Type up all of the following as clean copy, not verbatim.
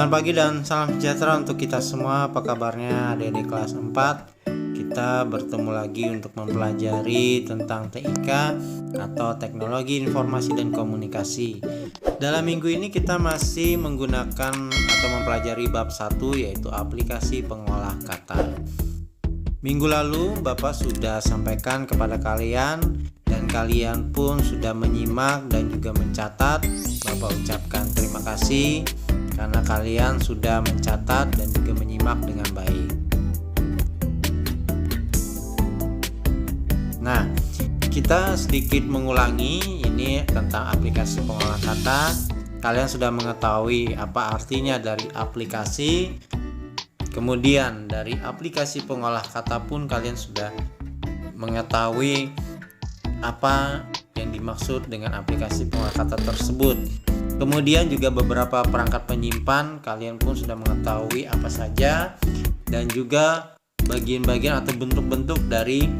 Selamat pagi dan salam sejahtera untuk kita semua. Apa kabarnya adik-adik kelas 4? Kita bertemu lagi untuk mempelajari tentang TIK atau Teknologi Informasi dan Komunikasi. Dalam minggu ini kita masih menggunakan atau mempelajari bab 1, yaitu aplikasi pengolah kata. Minggu lalu Bapak sudah sampaikan kepada kalian dan kalian pun sudah menyimak dan juga mencatat. Bapak ucapkan terima kasih karena kalian sudah mencatat dan juga menyimak dengan baik. Nah, kita sedikit mengulangi ini tentang aplikasi pengolah kata. Kalian sudah mengetahui apa artinya dari aplikasi. Kemudian dari aplikasi pengolah kata pun kalian sudah mengetahui apa yang dimaksud dengan aplikasi pengolah kata tersebut. Kemudian juga beberapa perangkat penyimpan kalian pun sudah mengetahui apa saja, dan juga bagian-bagian atau bentuk-bentuk dari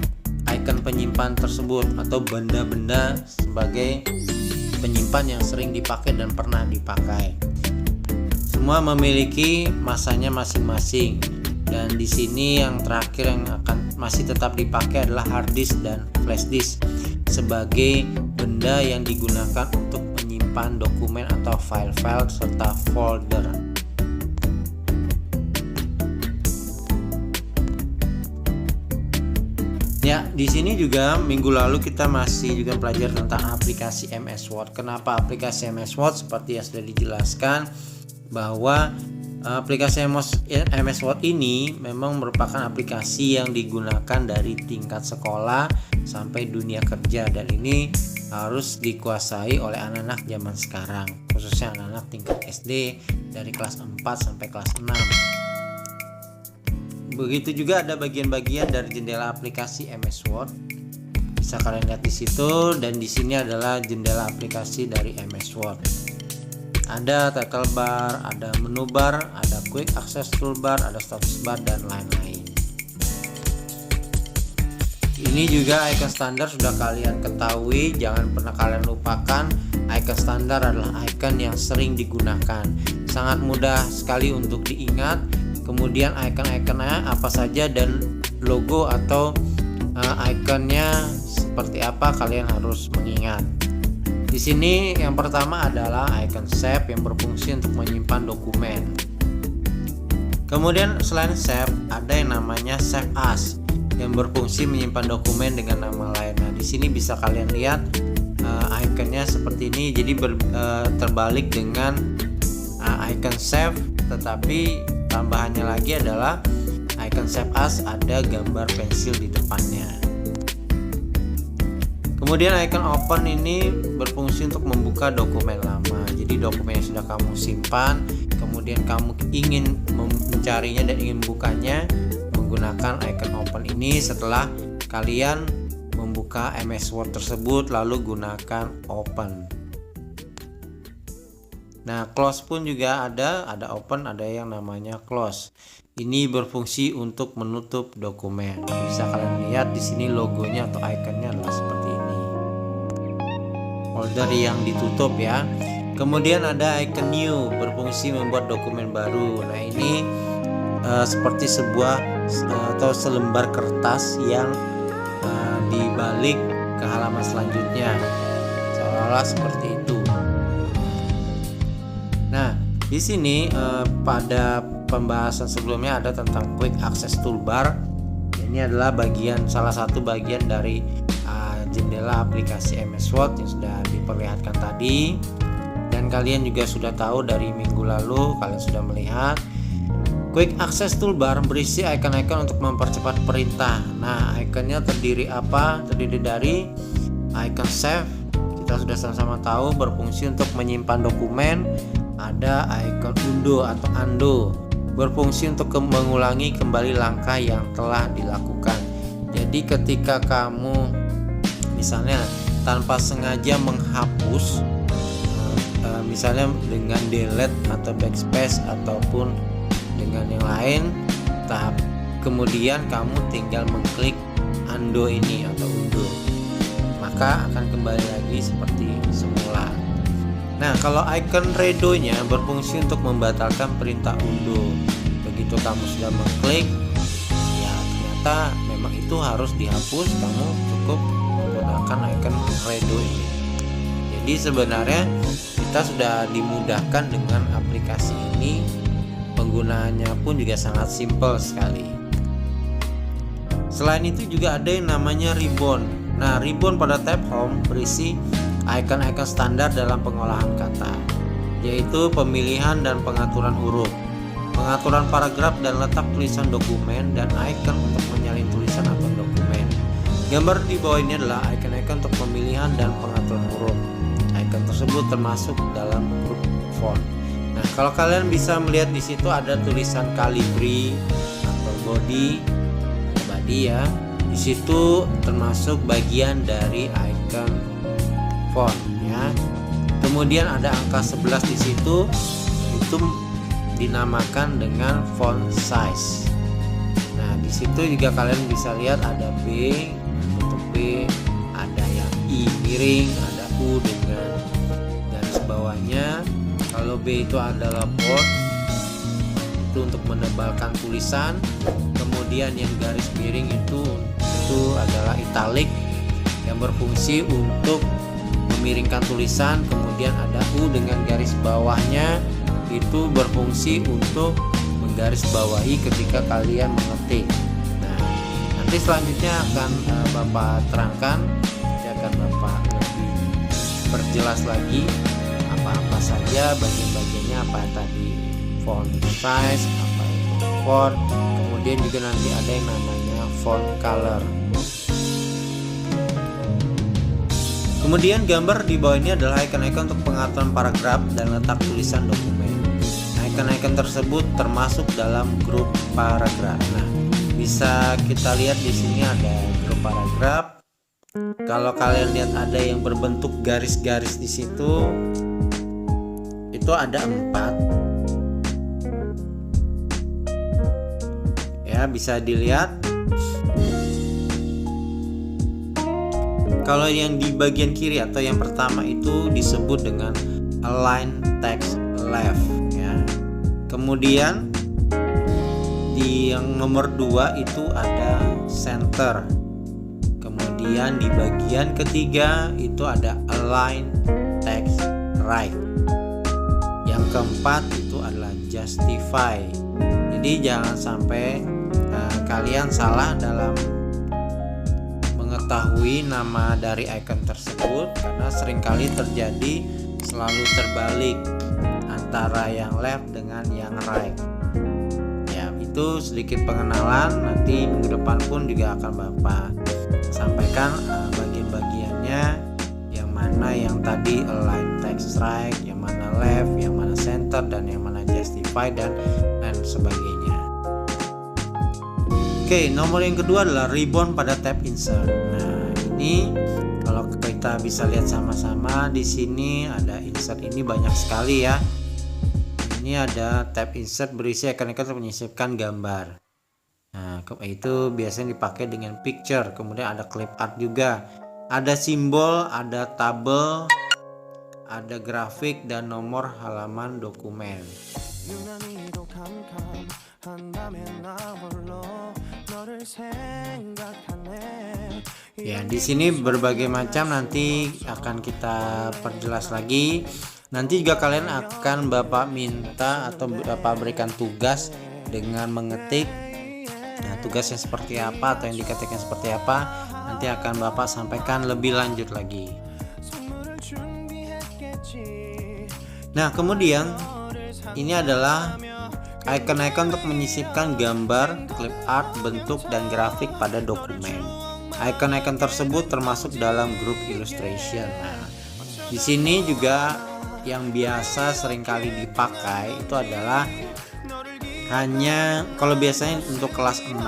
icon penyimpan tersebut atau benda-benda sebagai penyimpan yang sering dipakai dan pernah dipakai. Semua memiliki masanya masing-masing, dan di sini yang terakhir yang akan masih tetap dipakai adalah hard disk dan flash disk sebagai benda yang digunakan untuk menyimpan dokumen atau file-file serta folder. Ya, di sini juga minggu lalu kita masih juga belajar tentang aplikasi MS Word. Kenapa aplikasi MS Word? Seperti yang sudah dijelaskan bahwa aplikasi MS Word ini memang merupakan aplikasi yang digunakan dari tingkat sekolah sampai dunia kerja, dan ini harus dikuasai oleh anak-anak zaman sekarang, khususnya anak-anak tingkat SD dari kelas 4 sampai kelas 6. Begitu juga ada bagian-bagian dari jendela aplikasi MS Word. Bisa kalian lihat di situ, dan di sini adalah jendela aplikasi dari MS Word. Ada title bar, ada menu bar, ada quick access toolbar, ada status bar, dan lain-lain. Ini juga icon standar sudah kalian ketahui, jangan pernah kalian lupakan. Icon standar adalah icon yang sering digunakan, sangat mudah sekali untuk diingat. Kemudian icon-iconnya apa saja dan logo atau iconnya seperti apa kalian harus mengingat. Di sini yang pertama adalah icon save yang berfungsi untuk menyimpan dokumen. Kemudian selain save ada yang namanya save as yang berfungsi menyimpan dokumen dengan nama lain. Nah, di sini bisa kalian lihat iconnya seperti ini. Jadi terbalik dengan icon save, tetapi tambahannya lagi adalah icon save as ada gambar pensil di depannya. Kemudian icon open ini berfungsi untuk membuka dokumen lama. Jadi dokumen yang sudah kamu simpan, kemudian kamu ingin mencarinya dan ingin membukanya, menggunakan icon open ini setelah kalian membuka MS Word tersebut lalu gunakan open. Nah, close pun juga ada open, ada yang namanya close. Ini berfungsi untuk menutup dokumen. Bisa kalian lihat di sini logonya atau ikonnya adalah seperti ini. Folder yang ditutup ya. Kemudian ada icon new berfungsi membuat dokumen baru. Nah, ini seperti sebuah atau selembar kertas yang dibalik ke halaman selanjutnya, seolah-olah seperti itu. Nah, di sini pada pembahasan sebelumnya ada tentang quick access toolbar. Ini adalah salah satu bagian dari jendela aplikasi MS Word yang sudah diperlihatkan tadi, dan kalian juga sudah tahu dari minggu lalu kalian sudah melihat. Quick access toolbar berisi icon-icon untuk mempercepat perintah. Nah, iconnya terdiri dari icon save, kita sudah sama-sama tahu berfungsi untuk menyimpan dokumen. Ada icon undo berfungsi untuk mengulangi kembali langkah yang telah dilakukan. Jadi ketika kamu misalnya tanpa sengaja menghapus, misalnya dengan delete atau backspace ataupun dengan yang lain, kemudian kamu tinggal mengklik undo atau undo, maka akan kembali lagi seperti semula. Nah, kalau icon redo-nya berfungsi untuk membatalkan perintah undo. Begitu kamu sudah mengklik, ya ternyata memang itu harus dihapus. Kamu cukup menggunakan icon redo ini. Jadi sebenarnya kita sudah dimudahkan dengan aplikasi ini. Penggunaannya pun juga sangat simpel sekali. Selain itu juga ada yang namanya ribbon. Nah, ribbon pada tab home berisi icon-icon standar dalam pengolahan kata, yaitu pemilihan dan pengaturan huruf, pengaturan paragraf dan letak tulisan dokumen, dan icon untuk menyalin tulisan atau dokumen. Gambar di bawah ini adalah icon-icon untuk pemilihan dan pengaturan huruf. Icon tersebut termasuk dalam grup font. Nah, kalau kalian bisa melihat di situ ada tulisan Calibri atau body ya. Di situ termasuk bagian dari icon font ya. Kemudian ada angka 11 di situ, itu dinamakan dengan font size. Nah, di situ juga kalian bisa lihat ada B untuk B, ada yang I miring, ada U dengan garis bawahnya. Kalau B itu adalah bold, itu untuk menebalkan tulisan. Kemudian yang garis miring itu adalah italic yang berfungsi untuk memiringkan tulisan. Kemudian ada U dengan garis bawahnya, itu berfungsi untuk menggarisbawahi ketika kalian mengetik. Nah, nanti selanjutnya akan Bapak terangkan, akan Bapak lebih perjelas lagi apa-apa saja bagian-bagiannya, apa tadi font size, apa itu font. Kemudian juga nanti ada yang namanya font color. Kemudian gambar di bawah ini adalah icon-icon untuk pengaturan paragraf dan letak tulisan dokumen. Icon-icon tersebut termasuk dalam grup paragraf. Nah, bisa kita lihat di sini ada grup paragraf. Kalau kalian lihat ada yang berbentuk garis-garis di situ, itu ada 4. Ya, bisa dilihat. Kalau yang di bagian kiri atau yang pertama itu disebut dengan align text left ya. Kemudian di yang nomor 2 itu ada center. Kemudian di bagian ketiga itu ada align text right. Yang keempat itu adalah justify. Jadi jangan sampai kalian salah dalam mengetahui nama dari icon tersebut, karena seringkali terjadi selalu terbalik antara yang left dengan yang right. Ya, itu sedikit pengenalan. Nanti minggu depan pun juga akan Bapak sampaikan bagian-bagiannya, yang mana yang tadi align text right, yang mana left, yang mana center, dan yang mana justify dan sebagainya. Oke, nomor yang kedua adalah ribbon pada tab insert. Nah, ini kalau kita bisa lihat sama-sama di sini ada insert ini banyak sekali ya. Ini ada tab insert berisi icon-icon untuk menyisipkan gambar. Nah, itu biasanya dipakai dengan picture. Kemudian ada clip art juga. Ada simbol, ada tabel, ada grafik dan nomor halaman dokumen. Ya, di sini berbagai macam, nanti akan kita perjelas lagi. Nanti juga kalian akan Bapak minta atau Bapak berikan tugas dengan mengetik. Nah, tugasnya seperti apa atau yang diketikkan seperti apa, nanti akan Bapak sampaikan lebih lanjut lagi. Nah, kemudian ini adalah icon-icon untuk menyisipkan gambar, clip art, bentuk, dan grafik pada dokumen. Icon-icon tersebut termasuk dalam grup illustration. Nah, di sini juga yang biasa seringkali dipakai itu adalah hanya, kalau biasanya untuk kelas 6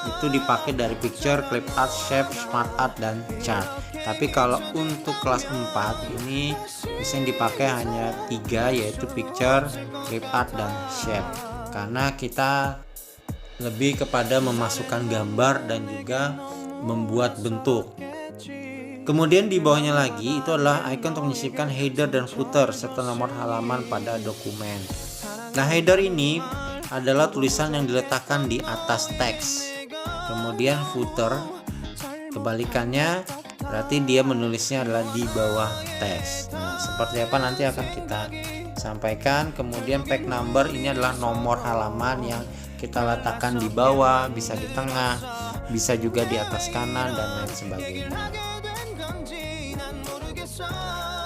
itu dipakai dari picture, clip art, shape, smart art, dan chart. Tapi kalau untuk kelas 4 ini biasanya dipakai hanya 3, yaitu picture, clip art, dan shape. Karena kita lebih kepada memasukkan gambar dan juga membuat bentuk. Kemudian di bawahnya lagi itu adalah icon untuk menyisipkan header dan footer serta nomor halaman pada dokumen. Nah, header ini adalah tulisan yang diletakkan di atas teks. Kemudian footer kebalikannya, berarti dia menulisnya adalah di bawah teks. Nah, seperti apa nanti akan kita sampaikan. Kemudian page number ini adalah nomor halaman yang kita letakkan di bawah, bisa di tengah, bisa juga di atas kanan dan lain sebagainya.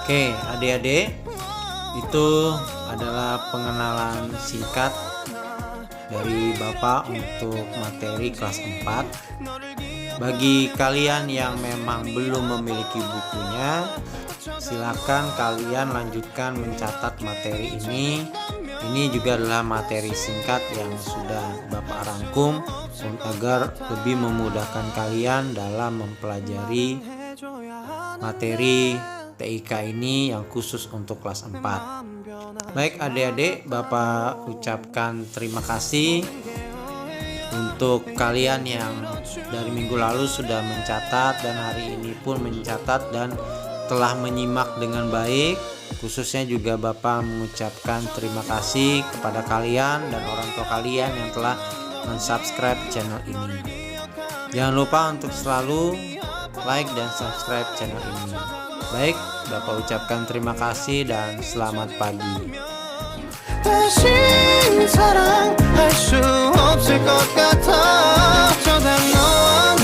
Oke, adik-adik, itu adalah pengenalan singkat dari Bapak untuk materi kelas 4. Bagi kalian yang memang belum memiliki bukunya, silakan kalian lanjutkan mencatat materi ini. Ini juga adalah materi singkat yang sudah Bapak rangkum agar lebih memudahkan kalian dalam mempelajari materi TIK ini yang khusus untuk kelas 4. Baik adik-adik, Bapak ucapkan terima kasih untuk kalian yang dari minggu lalu sudah mencatat dan hari ini pun mencatat dan telah menyimak dengan baik. Khususnya juga Bapak mengucapkan terima kasih kepada kalian dan orang tua kalian yang telah mensubscribe channel ini. Jangan lupa untuk selalu like dan subscribe channel ini. Baik, Bapak ucapkan terima kasih dan selamat pagi. 다시 사랑할 수 없을 것 같아. 저당 너와